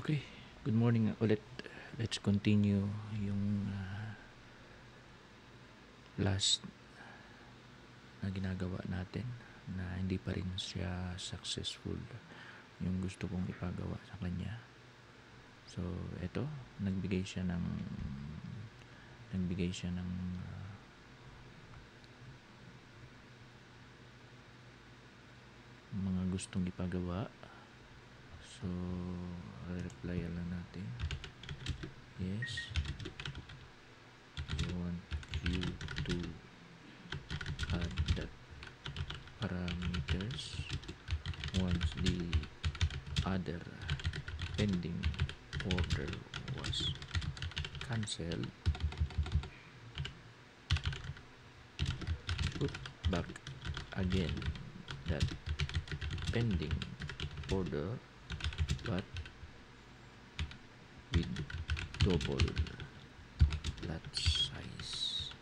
Okay, good morning ulit. Let's continue yung last na ginagawa natin na hindi pa rin siya successful yung gusto kong ipagawa sa kanya. So, eto, nagbigay siya ng mga gustong ipagawa. So, reply lang natin. Yes. I want you to add the parameters once the other pending order was cancelled. Put back again that pending order but with double lot size.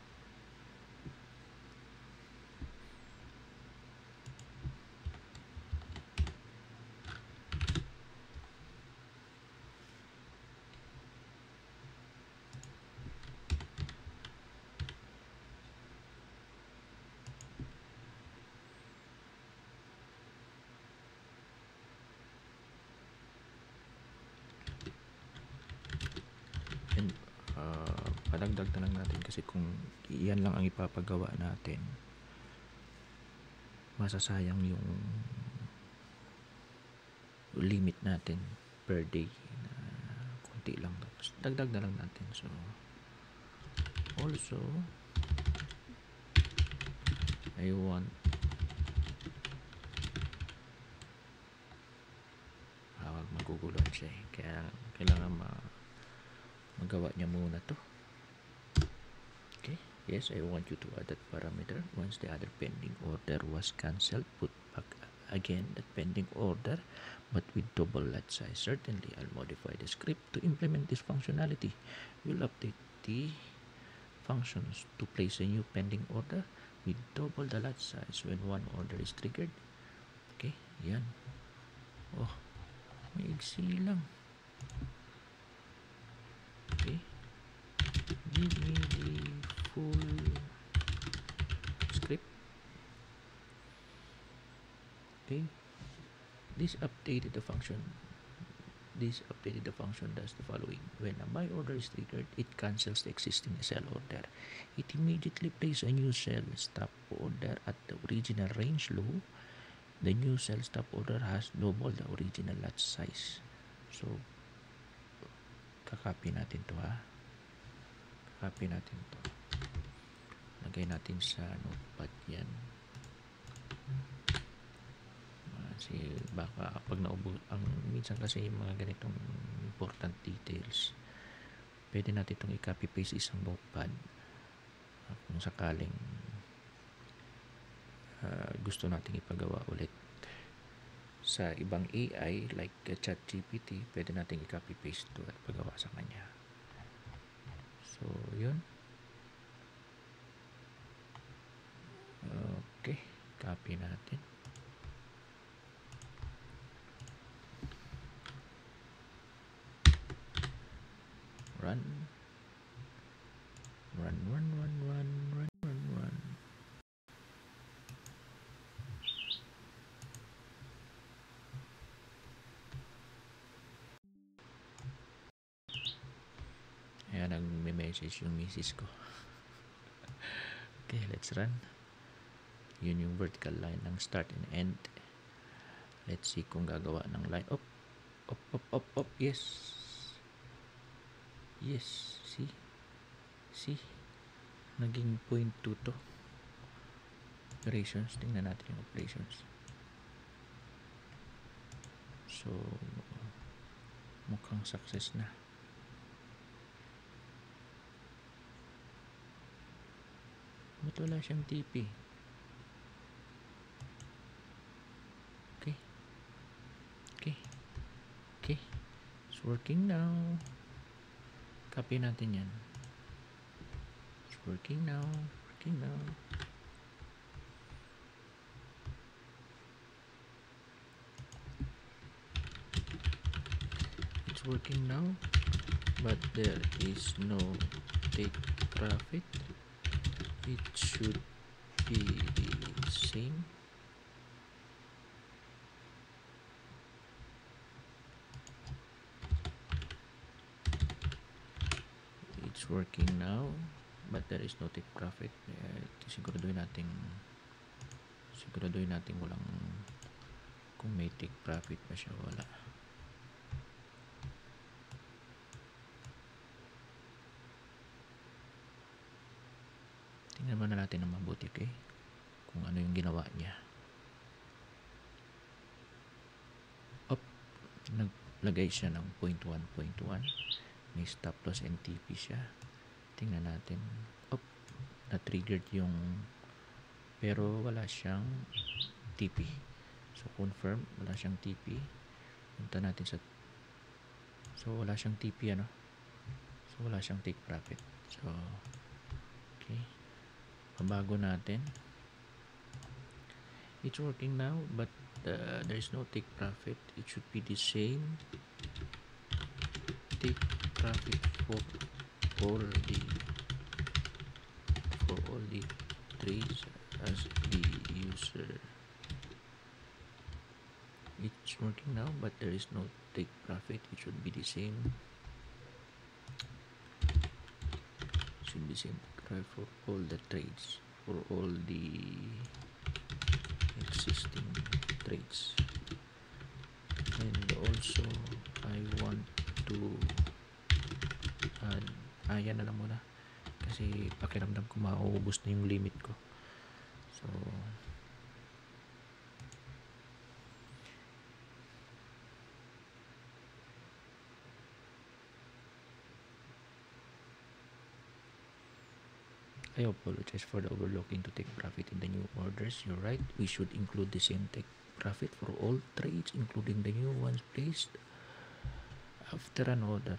And padagdag na lang natin kasi kung iyan lang ang ipapagawa natin, masasayang yung limit natin per day na konti lang, tapos dagdag na lang natin. So also I want maguguluhan siya kaya kailangan magawa niya muna to. Okay, yes, I want you to add that parameter once the other pending order was cancelled. Put back again that pending order but with double lot size. Certainly, I'll modify the script to implement this functionality. We'll update the functions to place a new pending order with double the lot size when one order is triggered. Okay, yan. Oh, may iksi lang. Okay, give me the full script. Okay, this updated the function does the following. When a buy order is triggered, it cancels the existing sell order. It immediately places a new sell stop order at the original range low. The new sell stop order has double the original lot size. So, kakopy natin to ha. Kakopy natin to. Lagay natin sa notepad yan. Kasi baka pag naubos, minsan kasi yung mga ganitong important details, pwede natin itong i-copy paste isang notepad kung sakaling gusto nating ipagawa ulit sa ibang AI like ChatGPT. Pwede nating i-copy paste to at pagawa sa kanya. So yun. Okay, copy natin. Run. Ayan, nag-message yung misis ko. Okay, let's run. Yun yung vertical line ng start and end. Let's see kung gagawa ng line. Up. Yes. See? Naging 0.2 to. Operations. Tingnan natin yung operations. So, mukhang success na. Ba't wala siyang TP? Okay. It's working now. Copy natin yan. It's working now. It's it's working now, but there is no take profit. It should be the same. It's working now, but there is no take profit. Siguraduhin natin walang, kung may take profit ba siya, wala. Tingnan muna natin ng mabuti, okay? Kung ano yung ginawa niya. Naglagay siya ng 0.1. May stop loss and TP siya. Tingnan natin. Na-triggered yung, pero wala siyang TP. So confirm, wala siyang TP. Punta natin sa, so wala siyang TP, ano? So wala siyang take profit. So okay, pabago natin. It's working now, but there is no take profit. It should be the same take profit for all the trades as the user. It's working now, but there is no take profit. It should be the same. Should be same for all the trades, for all the existing trades. And also I want to add, yan na lang muna kasi pakiramdam ko mauubos na yung limit ko. So I apologize for the overlooking to take profit in the new orders. You're right, we should include the same take profit for all trades, including the new ones placed after an order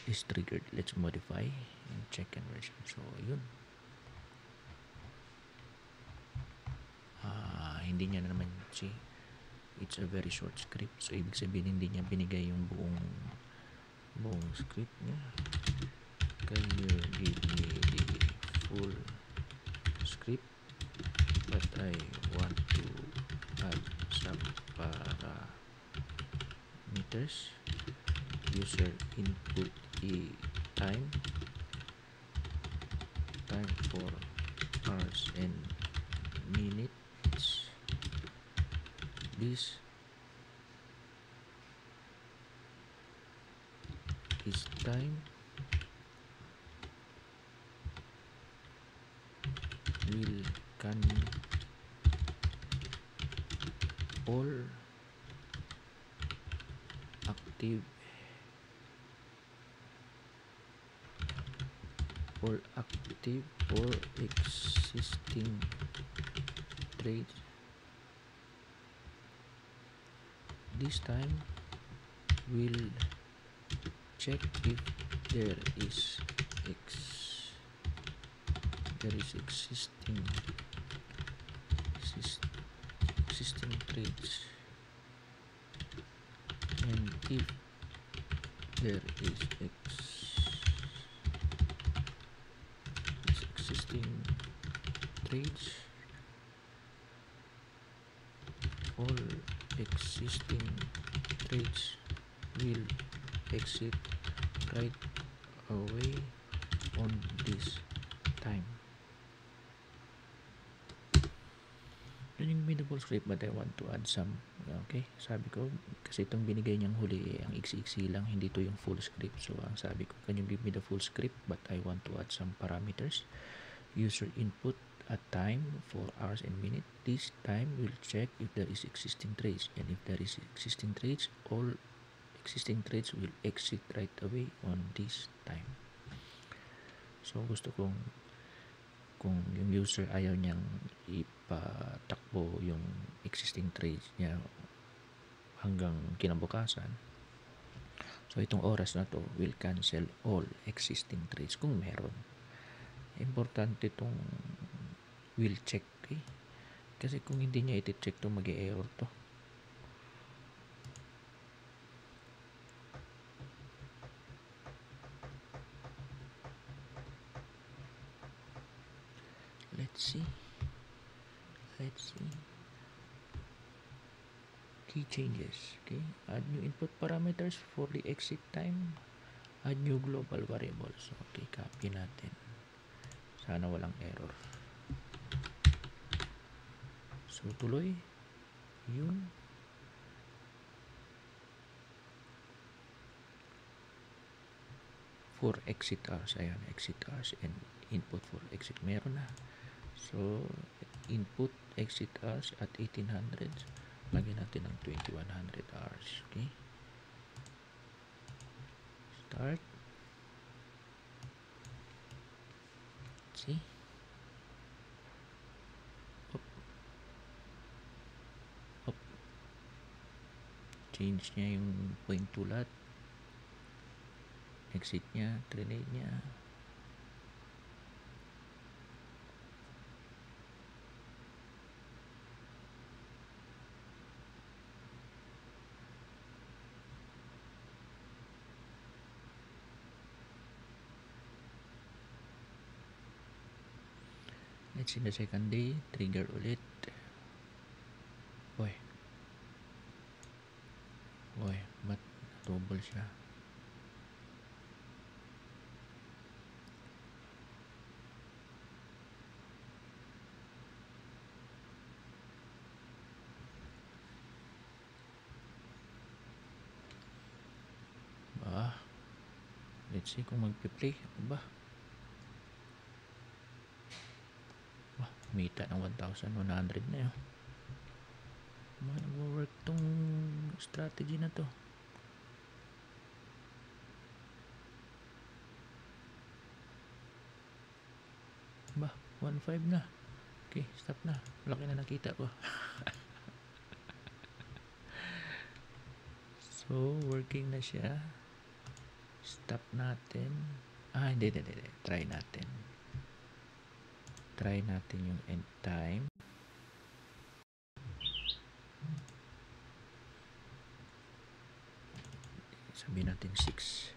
is triggered. Let's modify and check conversion. So yun, hindi niya naman, see, it's a very short script, so ibig sabihin hindi niya binigay yung buong script niya. Can you give me the full script, but I want to add some parameters. User input time for hours and minutes. This is time will can all active or existing trades. This time will check if there is existing trades, and if there is existing trades, all existing trades will exit right away on this time. Yun yung minimal script, but I want to add some. Okay, sabi ko kasi itong binigay niyang huli ang iksi-iksi lang, hindi to yung full script. So ang sabi ko, can you give me the full script, but I want to add some parameters. User input a time for hours and minutes. This time will check if there is existing trades, and if there is existing trades, all existing trades will exit right away on this time. So gusto kong, kung yung user ayaw niyang ipatakbo yung existing trades niya hanggang kinabukasan, so itong oras na to will cancel all existing trades kung meron. Importante itong will check, okay? Kasi kung hindi niya iti-check to, mag-e-error to. let's see. Key changes. Okay, add new input parameters for the exit time. Add new global variables. Okay, copy natin. Sana walang error. So, tuloy. Yun. For exit hours. Ayan, exit hours and input for exit. Meron na. So, input exit hours at 1800. Lagyan natin ng 2100 hours. Okay. Start. See? Up. Change niya yung point tulat. Exit niya, grenade niya. Let's in the second day, trigger ulit. Boy, ba't double siya? Let's see kung magpi-play. Kumita ng 1,100 na yun. Nag-work tong strategy na to. Ba, 1.5 na. Okay, stop na. Laki na nakita ko. So, working na siya. Stop natin. Hindi. Try natin. Try natin yung end time. Sabihin natin 6.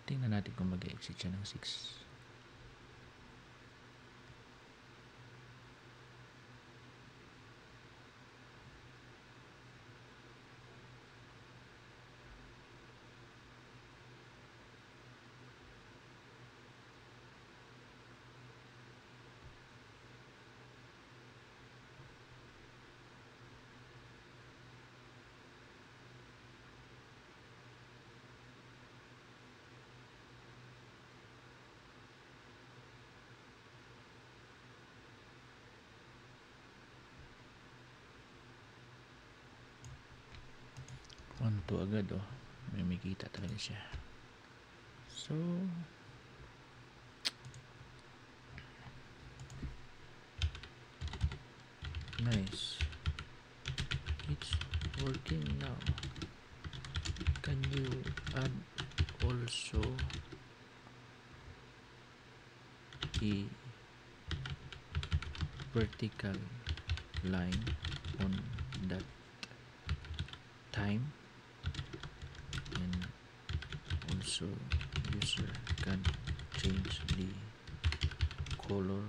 Tingnan natin kung mag-exit siya ng 6. Konto agad may kita talaga siya. So nice, it's working now. Can you add also the vertical line on that time? And also user can change the color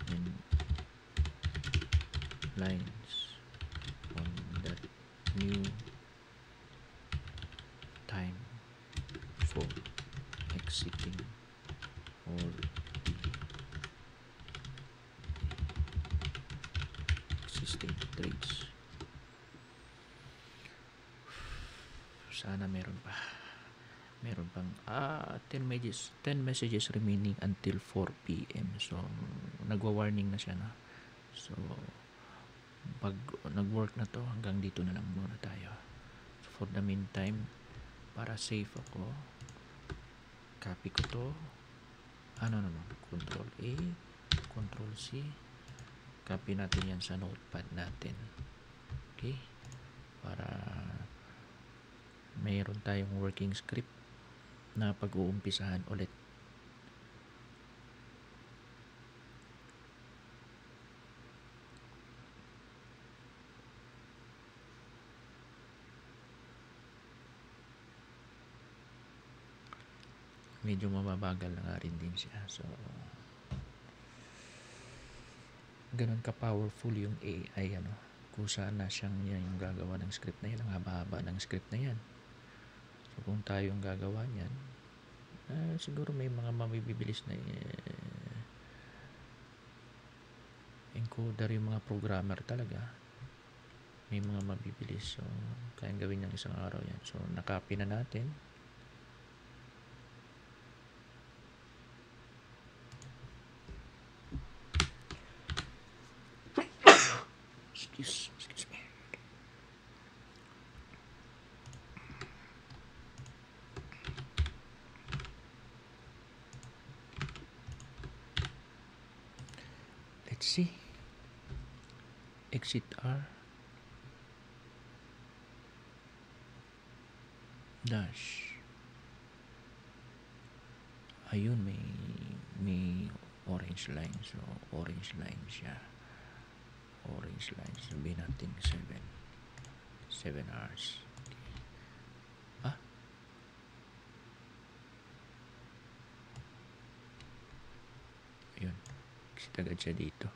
and lines on that new time for exiting all the existing trades. Sana meron pang 10 messages remaining until 4 p.m. So nagwa-warning na siya na. So pag nag-work na to, hanggang dito na lang muna tayo. So for the meantime, para safe ako, copy ko to. Control A, Control C. Copy natin yan sa notepad natin. Okay? Para mayroon tayong working script na pag-uumpisahan ulit. Medyo mababagal na nga rin din siya. So, ganun ka-powerful yung AI, kusa na siyang yan yung gagawa ng script na yan, ang haba-haba ng script na yan. So, kung tayo yung gagawa niyan, siguro may mga mabibilis na encoder yung mga programmer talaga. May mga mabibilis. So, kayang gawin ng isang araw yan. So, nakopy na natin. Excuse me. Let's see. Exit R dash. Ayun, may orange line. So, orange line siya. Orange line. Sabihin natin 7 hours. Okay. Ayun. Exit agad siya dito.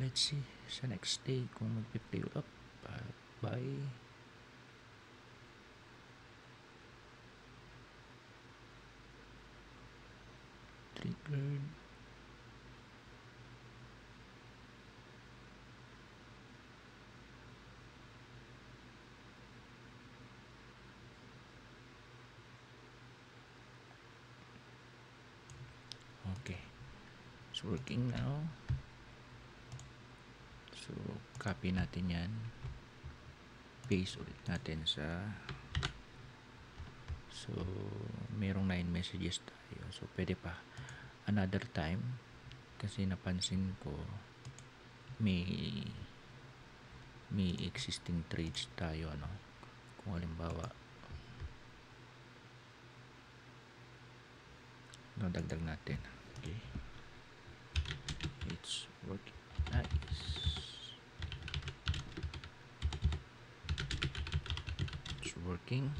Let's see sa next day kung magpiplay up. Bye. Triggered. Okay. It's working now. So, copy natin yan. Paste ulit natin sa... So, merong 9 messages tayo. So, pwede pa. Another time. Kasi napansin ko may existing trades tayo, Kung halimbawa, dagdag natin. Okay. It's working. Nice. Working.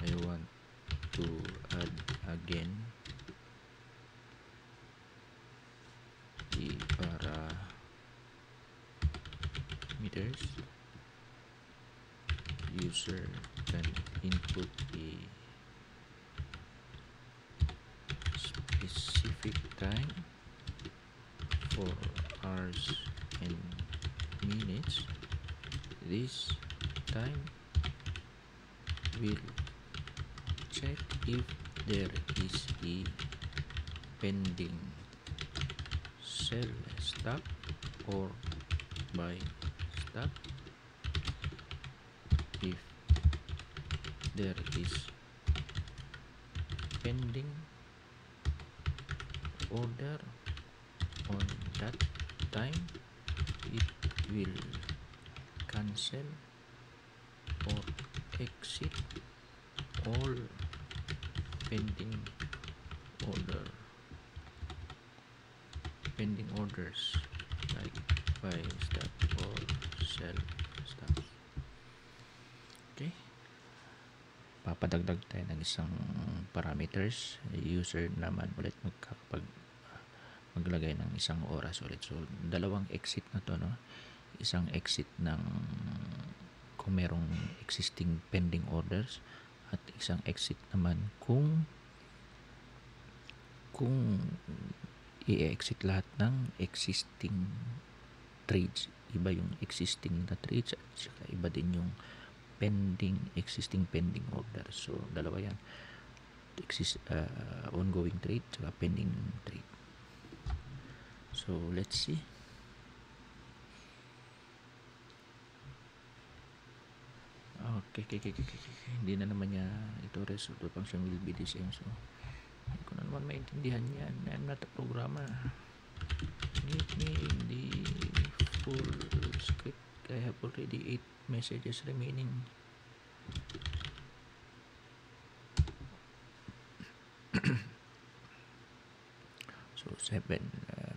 I want to add again the parameters. User can input a specific time for hours and minutes. This time will check if there is a pending sell stock or buy stock. If there is pending order on that time, it will cancel or exit all pending orders like buy stock or sell stock. Okay, papadagdag tayo ng isang parameters. User naman ulit maglagay ng isang oras ulit. So, dalawang exit na to, isang exit ng kung merong existing pending orders at isang exit naman kung i-exit lahat ng existing trades. Iba yung existing na trades at saka iba din yung existing pending order. So dalawa yan, ongoing trade saka pending trade. So let's see. Okay. Hindi na naman niya ito result function will be the same. So hindi ko na naman maintindihan yan. I'm not a programmer. Give me the full script. I have already 8 messages remaining. So 7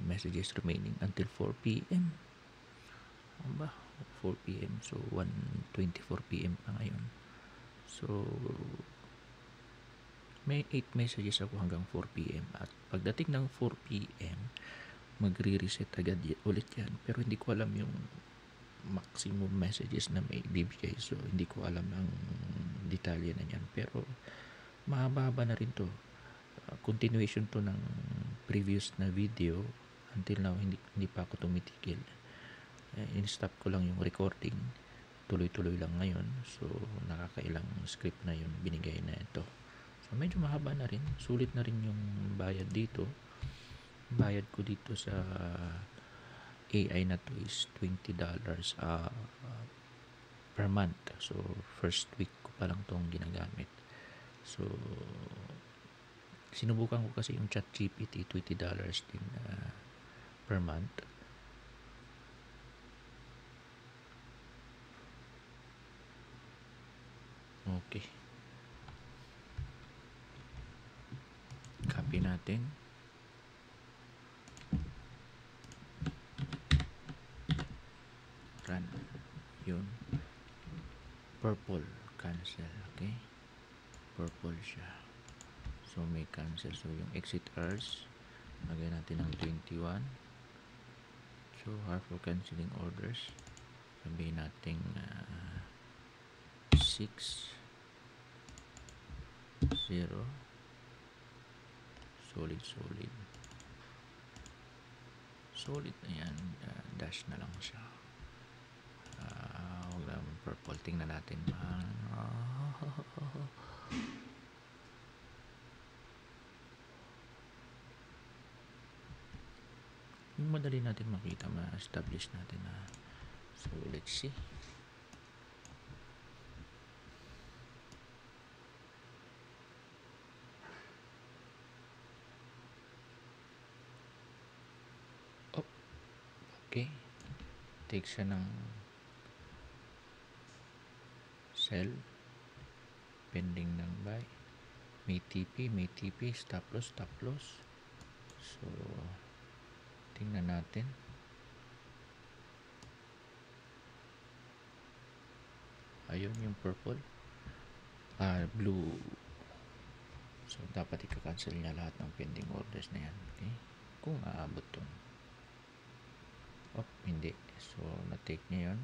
messages remaining until 4 p.m. Ano ba? 4 p.m. So 1:24 p.m. pa ngayon. So may 8 messages ako hanggang 4 p.m. At pagdating ng 4 p.m. magre-reset agad ulit yan. Pero hindi ko alam yung maximum messages na may bibigay. So hindi ko alam ang detalye na yan. Pero mahaba na rin to. Continuation to ng previous na video. Until now hindi pa ako tumitigil. In-stop ko lang yung recording. Tuloy-tuloy lang ngayon. So nakakailang script na yung binigay na ito. So medyo mahaba na rin. Sulit na rin yung bayad dito. Bayad ko dito sa AI na to is $20 per month. So first week ko pa lang tong ginagamit. So sinubukan ko kasi yung ChatGPT, $20 din per month. Okay. Copy natin. Run. Yun. Purple. Cancel. Okay. Purple siya. So may cancel. So yung exit hours, lagay natin ng 21. So for canceling orders, sabihin natin 6 0 solid na yan. Dash na lang siya. Huwag lang purple. Tingnan natin. Yung madali natin makita, ma-establish natin na. So let's see. Okay. Take siya ng sell. Pending ng buy. May TP. Stop loss. So tingnan natin. Ayun yung purple. Blue. So dapat i-cancel niya lahat ng pending orders na yan. Okay? Kung aabot to. Hindi. So na-take niya yun.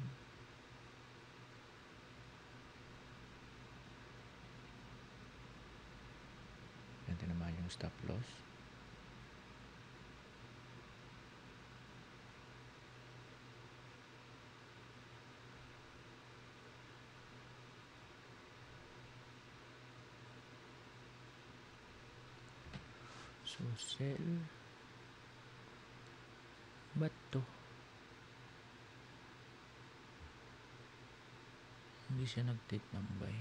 Ganito naman yung stop loss. So sell. Ba't to? Hindi siya nag-take ng buy.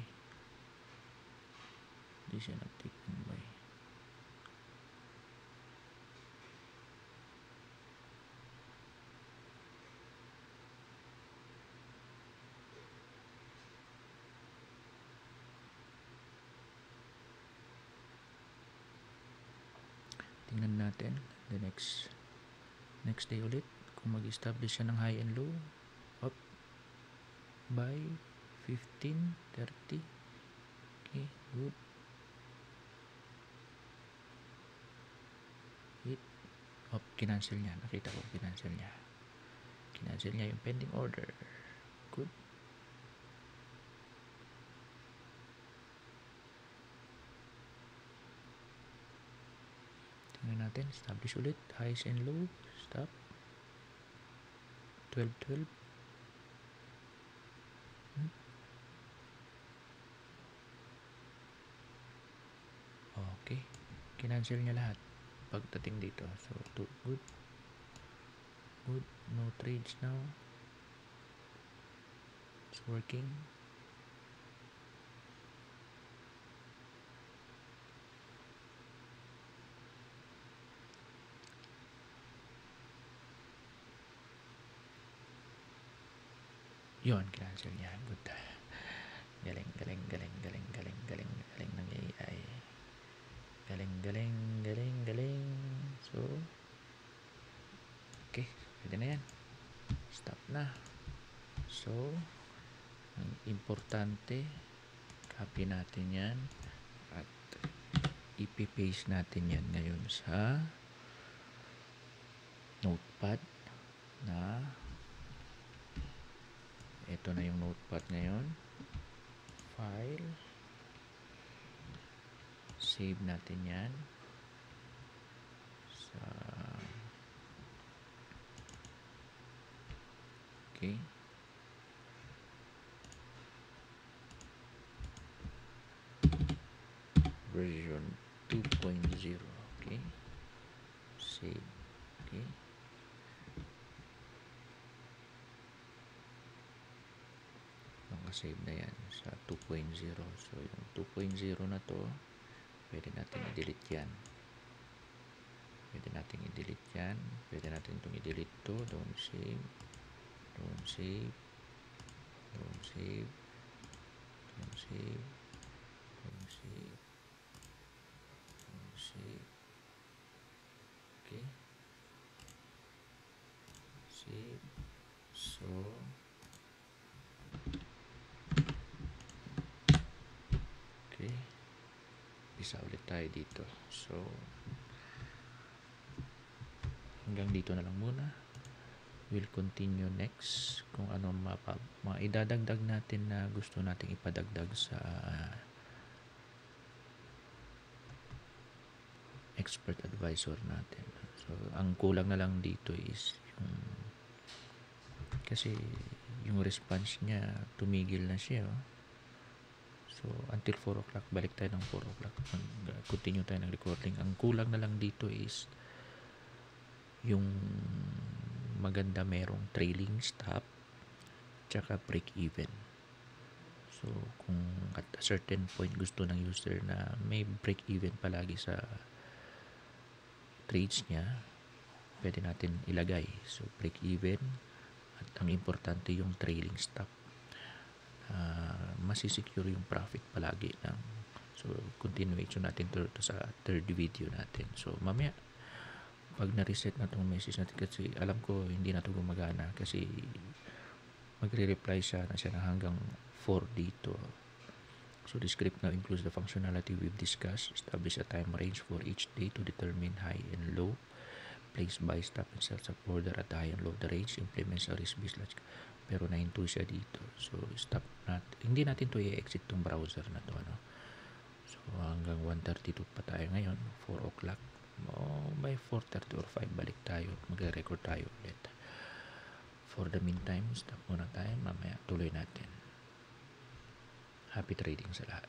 Tingnan natin the next day ulit kung mag-establish siya ng high and low. Up. Buy 15, 30. Okay, good. Hit. Kinancel niya. Nakita ko, kinancel niya. Kinancel niya yung pending order. Good. Tingnan natin. Establish ulit. Highs and low. Stop. 12. Kinancel niya lahat pagdating dito. So, good. Good. No trades now. It's working. Yun, kinancel niya. Good. Galing ng AI. Galing. So, okay. Pwede na yan. Stop na. So, ang importante, copy natin yan at ipipaste natin yan ngayon sa notepad na ito na yung notepad ngayon. File, save natin yan sa okay. Version 2.0. Okay, save. Okay, nakasave na yan sa 2.0. So yung 2.0 na to, pwede natin i-delete yan. Pwede natin itong i-delete to. Don't save. Okay, save. So okay, isa ulit tayo dito. So hanggang dito na lang muna. We'll continue next kung ano idadagdag natin na gusto nating ipadagdag sa expert advisor natin. So ang kulang na lang dito is kasi yung response niya tumigil na siya. So until 4 o'clock, balik tayo ng 4 o'clock, continue tayo ng recording. Ang kulang na lang dito is yung maganda merong trailing stop tsaka break even. So kung at a certain point gusto ng user na may break even palagi sa trades niya, pwede natin ilagay. So break even at ang importante yung trailing stop. Masisecure yung profit palagi ng so continuation natin to sa third video natin. So mamaya pag na-reset na tong message natin, kasi alam ko hindi na to gumagana kasi magre-reply siya na hanggang 4 dito. So the script now includes the functionality we've discussed. Establish a time range for each day to determine high and low. Place buy, stop and sell sa order at the high and low of the range. Implements a risk-based logic. Pero nahinto siya dito. So stop natin. Hindi natin to i-exit tong browser na to. Ano? So hanggang 1:32 pa tayo ngayon. 4 o'clock. By 4:30 or 5 balik tayo. Magre-record tayo ulit. For the meantime, stop muna tayo. Mamaya tuloy natin. Happy trading sa lahat.